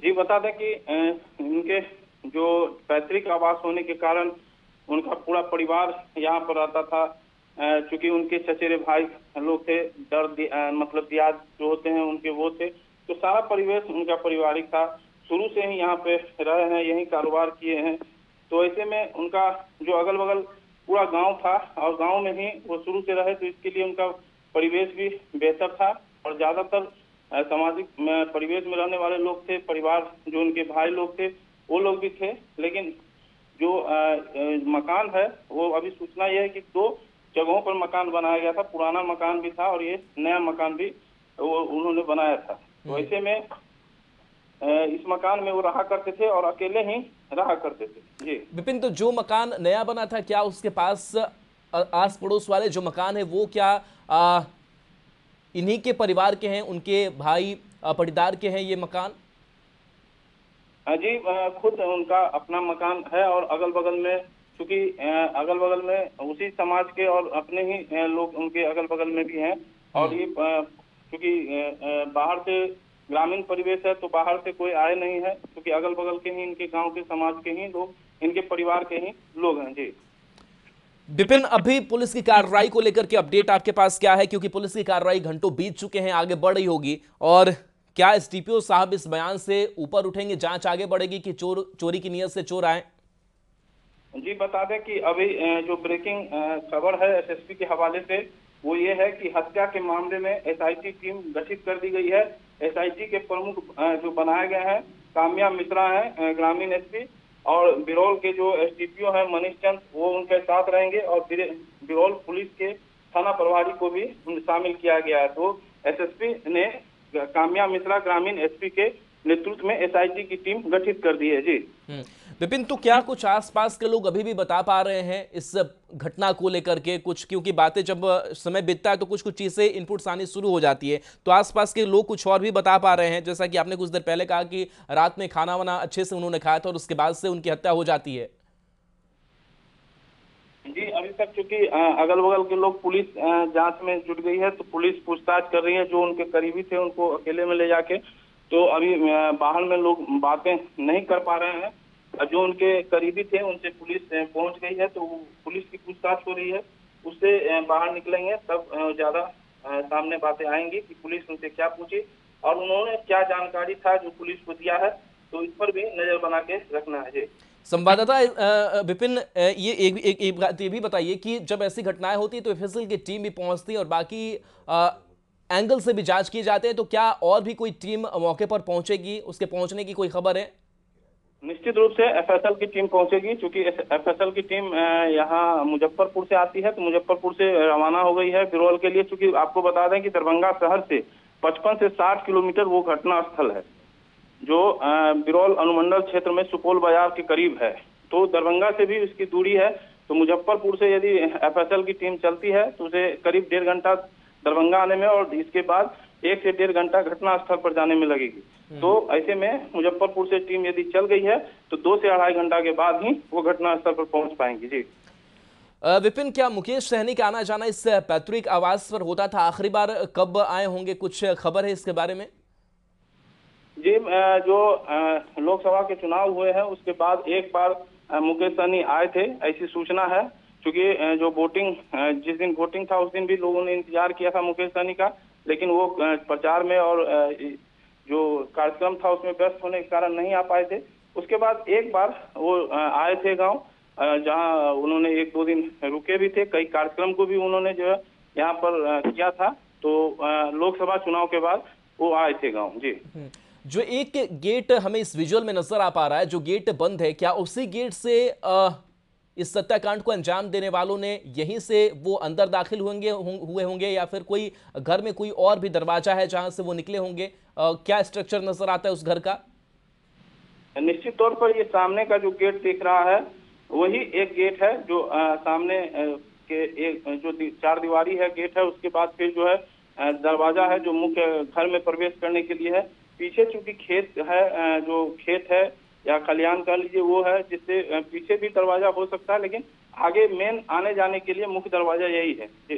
जी बता दें कि इनके जो पैतृक आवास होने के कारण उनका पूरा परिवार यहाँ पर रहता था। चूंकि उनके चचेरे भाई लोग थे, मतलब दियाद जो होते हैं उनके वो थे, तो सारा परिवेश उनका पारिवारिक था। शुरू से ही यहाँ पे रहे हैं, यही कारोबार किए हैं। तो ऐसे में उनका जो अगल बगल पूरा गांव था और गांव में ही वो शुरू से रहे, तो इसके लिए उनका परिवेश भी बेहतर था। और ज्यादातर सामाजिक परिवेश में रहने वाले लोग थे, परिवार जो उनके भाई लोग थे वो लोग भी थे। लेकिन जो मकान है वो अभी सूचना यह है कि दो जगहों पर मकान बनाया गया था। पुराना मकान भी था और ये नया मकान भी वो उन्होंने बनाया था। तो ऐसे में इस मकान में वो रहा करते थे और अकेले ही रहा करते थे। जी विपिन, तो जो मकान नया बना था, क्या उसके पास आस पड़ोस वाले जो मकान है वो क्या इन्हीं के परिवार के हैं, उनके भाई पटीदार के हैं ये मकान? जी खुद उनका अपना मकान है और अगल बगल में, चूंकि अगल बगल में उसी समाज के और अपने ही लोग उनके अगल बगल में भी हैं। और ये चूंकि बाहर से ग्रामीण परिवेश है, तो बाहर से कोई आए नहीं है, क्योंकि अगल बगल के ही इनके गांव के समाज के ही लोग, इनके परिवार के ही लोग हैं। जी विपिन, अभी पुलिस की कार्रवाई को लेकर के अपडेट आपके पास क्या है? क्योंकि पुलिस की कार्रवाई घंटों बीत चुके हैं, आगे बढ़ रही होगी। और क्या एसडीपीओ साहब इस बयान से ऊपर उठेंगे, जांच आगे बढ़ेगी कि चोरी की नीयत से चोर आए? जी बता दें कि अभी जो ब्रेकिंग खबर है एसएसपी के हवाले से, वो ये है कि हत्या के मामले में एसआईटी टीम गठित कर दी गई है। एसआईटी के प्रमुख जो बनाए गए हैं काम्या मिश्रा हैं, ग्रामीण एसपी, और बिरौल के जो एसडीपीओ हैं मनीष चंद, वो उनके साथ रहेंगे। और बिरौल पुलिस के थाना प्रभारी को भी शामिल किया गया है। तो एसएसपी ने काम्या मिश्रा ग्रामीण एसपी के नेतृत्व में एसआईटी की टीम गठित कर दी है। जी विपिन, तो क्या कुछ आसपास के लोग अभी भी बता पा रहे हैं इस घटना को लेकर के कुछ? क्योंकि बातें जब समय बीतता है तो कुछ कुछ चीजें इनपुट्स आनी शुरू हो जाती है। तो आसपास के लोग कुछ और भी बता पा रहे हैं? जैसा कि आपने कुछ देर पहले कहा कि रात में खाना वाना अच्छे से उन्होंने खाया था और उसके बाद से उनकी हत्या हो जाती है। जी अभी तक चूंकि अगल बगल के लोग, पुलिस जांच में जुट गई है, तो पुलिस पूछताछ कर रही है। जो उनके करीबी थे उनको अकेले में ले जाके, तो अभी बाहर में लोग बातें नहीं कर पा रहे हैं। जो उनके करीबी थे उनसे पुलिस पहुंच गई है, तो पुलिस की पूछताछ हो रही है। उससे बाहर निकलेंगे तब ज्यादा सामने बातें आएंगी कि पुलिस उनसे क्या पूछी और उन्होंने क्या जानकारी था जो पुलिस को दिया है। तो इस पर भी नजर बना के रखना है। जी संवाददाता विपिन, ये एक बात ये भी बताइए कि जब ऐसी घटनाएं होती है तो एफएसएल की टीम भी पहुंचती है और बाकी एंगल से भी जांच किए जाते हैं, तो क्या और भी कोई टीम मौके पर पहुंचेगी? उसके पहुंचने की कोई खबर है? निश्चित रूप से एफएसएल की टीम पहुंचेगी, क्योंकि एफएसएल की टीम यहाँ मुजफ्फरपुर से आती है, तो मुजफ्फरपुर से रवाना हो गई है बिरौल के लिए। क्योंकि आपको बता दें कि दरभंगा शहर से 55 से 60 किलोमीटर वो घटना स्थल है, जो बिरौल अनुमंडल क्षेत्र में सुपौल बाजार के करीब है। तो दरभंगा से भी उसकी दूरी है। तो मुजफ्फरपुर से यदि एफएसएल की टीम चलती है तो उसे करीब 1.5 घंटा दरभंगा आने में और इसके बाद 1 से 1.5 घंटा घटना स्थल पर जाने में लगेगी। तो ऐसे में मुजफ्फरपुर से टीम यदि चल गई है तो 2 से 2.5 घंटा के बाद ही वो घटना स्थल पर पहुंच पाएंगी। जी विपिन, क्या मुकेश सहनी का आना जाना इस पैतृक आवास पर होता था? आखिरी बार कब आए होंगे, कुछ खबर है इसके बारे में? जी जो लोकसभा के चुनाव हुए हैं उसके बाद एक बार मुकेश सहनी आए थे, ऐसी सूचना है। क्योंकि जो वोटिंग, जिस दिन वोटिंग था उस दिन भी लोगों ने इंतजार किया था मुकेश सहनी का, लेकिन वो प्रचार में और जो कार्यक्रम था उसमें व्यस्त होने के कारण नहीं आ पाए थे। उसके बाद एक बार वो आए थे गांव, जहां उन्होंने 1-2 दिन रुके भी थे। कई कार्यक्रम को भी उन्होंने जो है यहाँ पर किया था। तो लोकसभा चुनाव के बाद वो आए थे गाँव। जी जो एक गेट हमें इस विजुअल में नजर आ पा रहा है, जो गेट बंद है, क्या उसी गेट से इस हत्याकांड को अंजाम देने वालों ने यहीं से वो अंदर दाखिल हुए होंगे या फिर कोई घर में कोई और भी दरवाजा है जहां से वो निकले होंगे? क्या स्ट्रक्चर नजर आता है उस घर का? निश्चित तौर पर ये सामने का जो गेट दिख रहा है वही एक गेट है जो सामने के एक जो 4 दीवारी है गेट है। उसके बाद फिर जो है दरवाजा है जो मुख्य घर में प्रवेश करने के लिए है। पीछे चूंकि खेत है, जो खेत है या खलिहान कह लीजिए वो है, जिससे पीछे भी दरवाजा हो सकता है, लेकिन आगे मेन आने जाने के लिए मुख्य दरवाजा यही है। जी